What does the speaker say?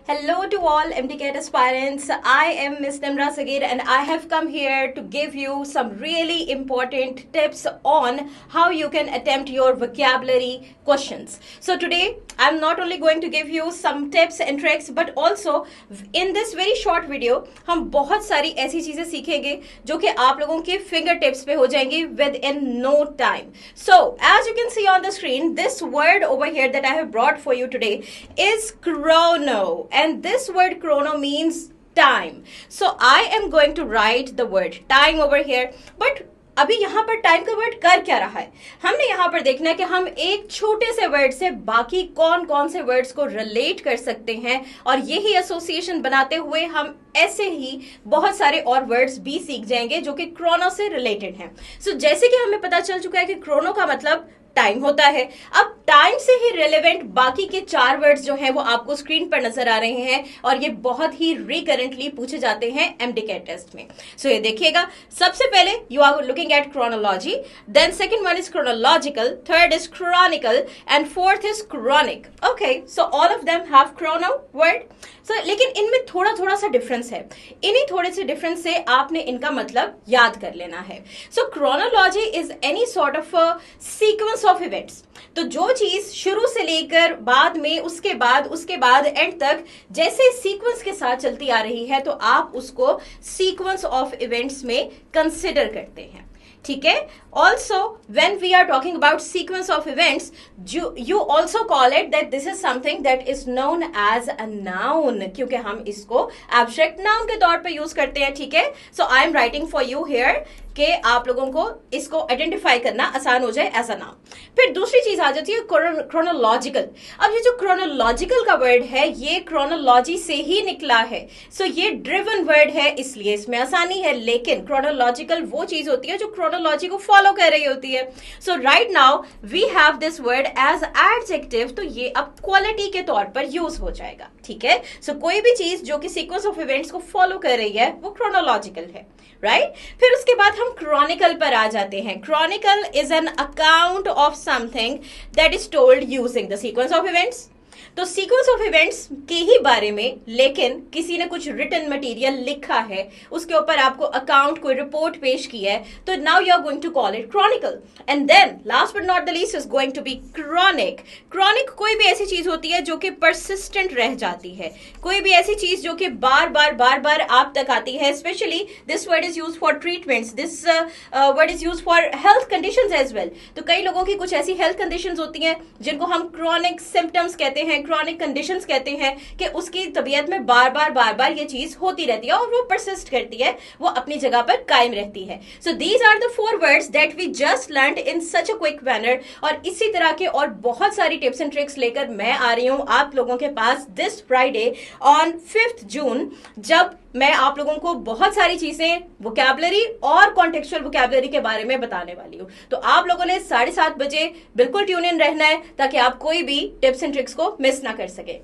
Hello to all MDCAT aspirants. I am Ms. Nimra Sagir and I have come here to give you some really important tips on how you can attempt your vocabulary questions. So today I'm not only going to give you some tips and tricks but also in this very short video हम बहुत सारी ऐसी चीजें सीखेंगे जो कि आप लोगों के फिंगर टिप्स पे हो जाएंगी within no time. So as you can see on the screen, this word over here that I have brought for you today is chrono. And this word chrono means time. So I am going to write the word time over here. But अभी यहाँ पर time का word कर क्या रहा है, हमने यहाँ पर देखना है कि हम एक छोटे से वर्ड से बाकी कौन कौन से वर्ड्स को रिलेट कर सकते हैं और यही एसोसिएशन बनाते हुए हम ऐसे ही बहुत सारे और वर्ड्स भी सीख जाएंगे जो कि क्रोनो से रिलेटेड हैं. सो जैसे कि हमें पता चल चुका है कि क्रोनो का मतलब टाइम होता है. अब टाइम से ही रिलेवेंट बाकी के 4 वर्ड्स जो हैं वो आपको स्क्रीन पर नजर आ रहे हैं और ये बहुत ही रिकरेंटली पूछे जाते हैं एमडीकैट टेस्ट में. सो ये देखिएगा, सबसे पहले you are looking at chronology, then second one is chronological, third is chronicle and fourth is chronic. Okay, so all of them have chrono word. So लेकिन इनमें थोड़ा सा डिफरेंस है. इन्हीं थोड़े से डिफरेंस से आपने इनका मतलब याद कर लेना है. So chronology is any sort of sequence of events. तो जो चीज शुरू से लेकर बाद में उसके बाद एंड तक जैसे सीक्वेंस के साथ चलती आ रही है तो आप उसको सीक्वेंस ऑफ इवेंट्स में कंसिडर करते हैं. ठीक है. Also when we are talking about sequence of events, you also call it that this is something that is known as a noun, क्योंकि हम इसको एब्स्ट्रैक्ट नाउन के तौर पे यूज करते हैं. ठीक है. So I am writing for you here कि आप लोगों को इसको आइडेंटिफाई करना आसान हो जाए एज अ नाउन. फिर दूसरी चीज आ जाती है क्रोनोलॉजिकल. अब ये जो क्रोनोलॉजिकल का वर्ड है ये क्रोनोलॉजी से ही निकला है. सो ये ड्रिवन वर्ड है इसलिए इसमें आसानी है, लेकिन क्रोनोलॉजिकल वो चीज होती है जो क्रोनोलॉजी को फॉलो कर रही होती है. So right now we have this word as adjective, तो ये अब क्वालिटी के तौर पर यूज हो जाएगा. ठीक है. सो कोई भी चीज जो कि सीक्वेंस ऑफ इवेंट्स को फॉलो कर रही है वो क्रोनोलॉजिकल है. राइट. फिर उसके बाद हम क्रॉनिकल पर आ जाते हैं. Chronicle is an account of something that is told using the sequence of events. तो सीक्वेंस ऑफ इवेंट्स के ही बारे में, लेकिन किसी ने कुछ रिटन मटेरियल लिखा है, उसके ऊपर आपको अकाउंट कोई रिपोर्ट पेश की है, तो now you are going to call it chronicle. And then last but not the least is going to be chronic. Chronic कोई भी ऐसी चीज होती है जो कि परसिस्टेंट रह जाती है, कोई भी ऐसी चीज जो कि बार बार आप तक आती है. Specially this word is use for treatments, this word is use for health conditions as well. तो कई लोगों की कुछ ऐसी हेल्थ कंडीशंस होती हैं जिनको हम क्रॉनिक सिम्टम्स कहते हैं, क्रॉनिक कंडीशंस कहते हैं, कि उसकी तबीयत में बार बार ये चीज होती रहती है और वो परसिस्ट करती है, वो अपनी जगह पर कायम रहती है. So these are the 4 words that we just learned in such a quick manner. और इसी तरह के और बहुत सारी टिप्स एंड ट्रिक्स लेकर मैं आ रही हूं आप लोगों के पास दिस फ्राइडे ऑन 5th जून, जब मैं आप लोगों को बहुत सारी चीजें वोकैबुलरी और कॉन्टेक्चुअल वोकैबुलरी के बारे में बताने वाली हूं. तो आप लोगों ने 7:30 बजे बिल्कुल ट्यून इन रहना है ताकि आप कोई भी टिप्स एंड ट्रिक्स को मिस ना कर सके.